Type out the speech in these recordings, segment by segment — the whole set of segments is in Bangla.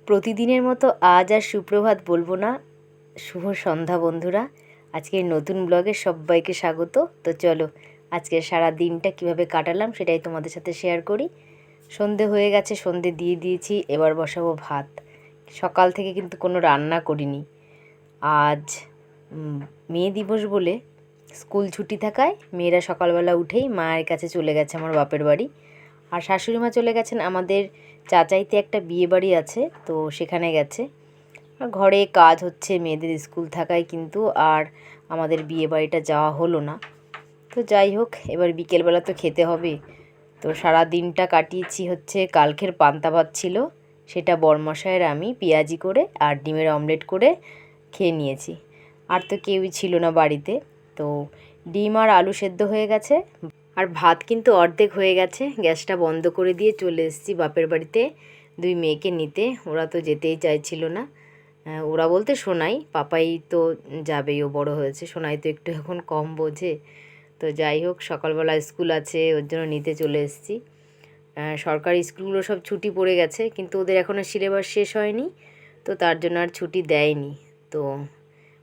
প্রতিদিনের মতো আজ আর সুপ্রভাত বলবো না, শুভ সন্ধ্যা বন্ধুরা। আজকের নতুন ব্লগে সবাইকে স্বাগত। তো চলো আজকের সারা দিনটা কিভাবে কাটালাম সেটাই তোমাদের সাথে শেয়ার করি। সন্ধে হয়ে গেছে, সন্ধে দিয়ে দিয়েছি, এবার বসাবো ভাত। সকাল থেকে কিন্তু কোনো রান্না করিনি। আজ মে দিবস বলে স্কুল ছুটি থাকায় মেয়েরা সকালবেলা উঠেই মায়ের কাছে চলে গেছে আমার বাপের বাড়ি। আর শাশুড়ি মা চলে গেছেন আমাদের চাচাইতে একটা বিয়ে বাড়ি আছে, তো সেখানে গেছে। আর ঘরে কাজ হচ্ছে, মেয়েদের স্কুল থাকায় কিন্তু আর আমাদের বিয়ে বাড়িটা যাওয়া হলো না। তো যাই হোক, এবার বিকেলবেলা তো খেতে হবে। তো সারা দিনটা কাটিয়েছি হচ্ছে, কালকের পান্তা ভাত ছিল, সেটা বরমশাইয়ের আমি পেঁয়াজি করে আর ডিমের অমলেট করে খেয়ে নিয়েছি। আর তো কেউই ছিল না বাড়িতে, তো ডিম আর আলু সেদ্ধ হয়ে গেছে। আর ভাত কিন্তু অর্ধেক হয়ে গেছে। গ্যাসটা বন্ধ করে দিয়ে চলে এসেছি বাপের বাড়িতে দুই মেয়েকে নিতে। ওরা তো যেতেই চাইছিল না। ওরা বলতে সোনাই, পাপাই তো যাবেই, ও বড় হয়েছে। সোনাই তো একটু এখন কম বোঝে। তো যাই হোক, সকালবেলা স্কুল আছে, ওর জন্য নিতে চলে এসেছি। সরকারি স্কুলগুলো সব ছুটি পড়ে গেছে, কিন্তু ওদের এখনও সিলেবাস শেষ হয়নি, তো তার জন্য আর ছুটি দেয়নি। তো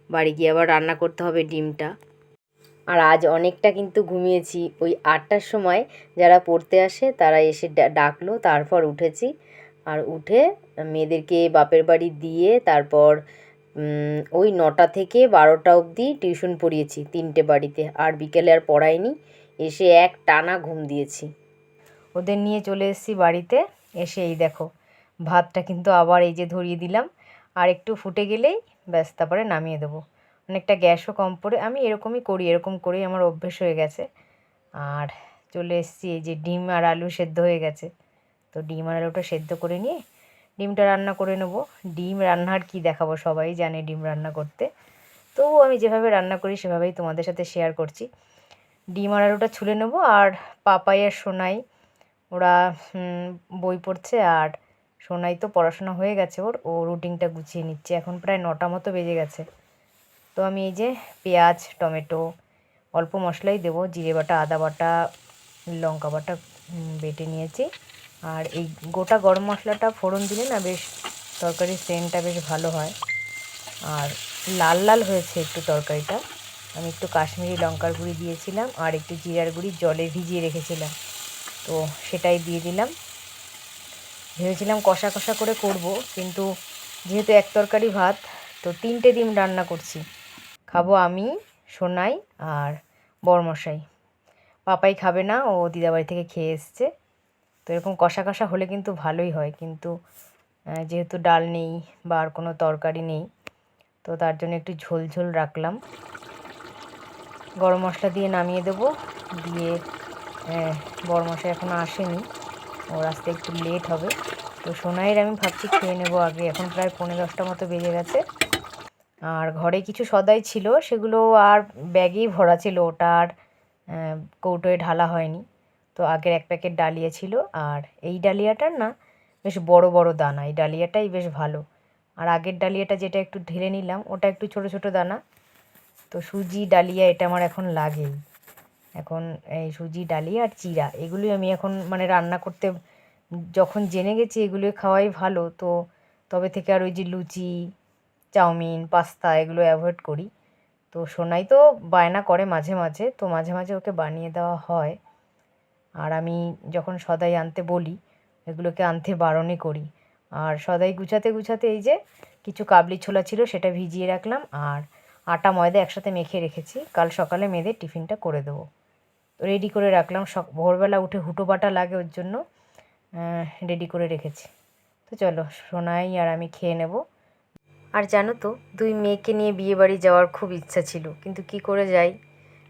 বাড়ি গিয়ে আবার রান্না করতে হবে ডিমটা। আর আজ অনেকটা কিন্তু ঘুমিয়েছি। ওই 8টার সময় যারা পড়তে আসে তারা এসে ডাকলো, তারপর উঠেছি। আর উঠে মেয়েদেরকে বাপের বাড়ি দিয়ে তারপর ওই 9টা থেকে 12টা অবধি টিউশন পড়িয়েছি 3টে বাড়িতে। আর বিকেলে আর পড়াইনি, এসে এক টানা ঘুম দিয়েছি। ওদের নিয়ে চলে এসেছি বাড়িতে। এসে এই দেখো, ভাতটা কিন্তু আবার এই যে ধরিয়ে দিলাম। আর একটু ফুটে গেলেই ব্যাস, তারপরে নামিয়ে দেবো। অনেকটা গ্যাসও কম পড়ে। আমি এরকমই করি, এরকম করেই আমার অভ্যেস হয়ে গেছে। আর চলে এসেছি, এই যে ডিম আর আলু সেদ্ধ হয়ে গেছে। তো ডিম আর আলুটা সেদ্ধ করে নিয়ে ডিমটা রান্না করে নেবো। ডিম রান্নার কি দেখাবো, সবাই জানে ডিম রান্না করতে। তবুও আমি যেভাবে রান্না করি সেভাবেই তোমাদের সাথে শেয়ার করছি। ডিম আর আলুটা ছুলে নেবো। আর পাপাই আর সোনাই ওরা বই পড়ছে। আর সোনাই তো পড়াশোনা হয়ে গেছে, ও রুটিনটা গুছিয়ে নিচ্ছে। এখন প্রায় 9টা মতো বেজে গেছে। তো আমি এই যে পেঁয়াজ, টমেটো, অল্প মশলাই দেবো, জিরে বাটা, আদা বাটা, লঙ্কা বাটা বেটে নিয়েছি। আর এই গোটা গরম মশলাটা ফোড়ন দিলে না বেশ তরকারির সেন্টটা বেশ ভালো হয়। আর লাল লাল হয়েছে একটু তরকারিটা। আমি একটু কাশ্মীরি লঙ্কার গুঁড়ি দিয়েছিলাম, আর একটু জিরার গুঁড়ি জলে ভিজিয়ে রেখেছিলাম, তো সেটাই দিয়ে দিলাম। ভেবেছিলাম কষা কষা করে করব, কিন্তু যেহেতু এক তরকারি ভাত, তো 3টে ডিম রান্না করছি। খাবো আমি, সোনাই আর বরমশাই। পাপাই খাবে না, ও দিদাবাড়ি থেকে খেয়ে এসছে। তো এরকম কষা কষা হলে কিন্তু ভালোই হয়, কিন্তু যেহেতু ডাল নেই বা আর কোনো তরকারি নেই, তো তার জন্য একটু ঝোল ঝোল রাখলাম। গরম মশলা দিয়ে নামিয়ে দেবো। দিয়ে বরমশাই এখনও আসেনি, ওর আসতে একটু লেট হবে। তো সোনাইয়ের আমি ভাবছি খেয়ে নেবো আগে। এখন প্রায় 9:45 মতো বেজে গেছে। আর ঘরে কিছু সদাই ছিল, সেগুলো আর ব্যাগেই ভরা ছিল, ওটা আর কৌটোয় ঢালা হয়নি। তো আগের এক প্যাকেট ডালিয়া ছিল, আর এই ডালিয়াটার না বেশ বড় বড় দানা, এই ডালিয়াটাই বেশ ভালো। আর আগের ডালিয়াটা যেটা একটু ঢেলে নিলাম, ওটা একটু ছোট ছোট দানা। তো সুজি ডালিয়া এটা আমার এখন লাগেই। এখন এই সুজি ডালিয়া আর চিড়া, এগুলোই আমি এখন মানে রান্না করতে যখন জেনে গেছি এগুলো খাওয়াই ভালো, তো তবে থেকে আর ওই যে লুচি, চাউমিন, পাস্তা এগুলো অ্যাভয়েড করি। তো সোনাই তো বায়না করে মাঝে মাঝে, তো মাঝে মাঝে ওকে বানিয়ে দেওয়া হয়। আর আমি যখন সদাই আনতে বলি, এগুলোকে আনতে বারণই করি। আর সদাই গুছাতে গুছাতে এই যে কিছু কাবলি ছোলা ছিল, সেটা ভিজিয়ে রাখলাম। আর আটা ময়দা একসাথে মেখে রেখেছি, কাল সকালে মেয়েদের টিফিনটা করে দেবো। রেডি করে রাখলাম, ভোরবেলা উঠে হুটো বাটা লাগে, ওর জন্য রেডি করে রেখেছি। তো চলো, সোনাই আর আমি খেয়ে নেব। আর জানো তো, দুই মেয়েকে নিয়ে বিয়ে বাড়ি যাওয়ার খুব ইচ্ছা ছিল, কিন্তু কি করে যাই।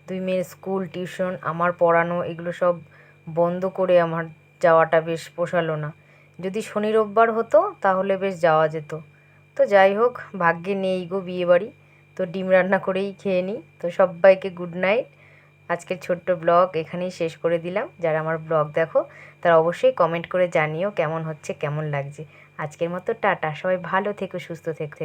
দুই মেয়ের স্কুল, টিউশন, আমার পড়ানো, এগুলো সব বন্ধ করে আমার যাওয়াটা বেশ পোষালো না। যদি শনি রোববার হতো তাহলে বেশ যাওয়া যেত। তো যাই হোক, ভাগ্যে নেই গো বিয়ে বাড়ি। তো ডিম রান্না করেই খেয়ে নিই। তো সবাইকে গুড নাইট। আজকের ছোট্ট ব্লগ এখানেই শেষ করে দিলাম। যারা আমার ব্লগ দেখো তারা অবশ্যই কমেন্ট করে জানিও কেমন হচ্ছে, কেমন লাগছে। আজকের মতো টাটা, সবাই ভালো থেকো, সুস্থ থেকো।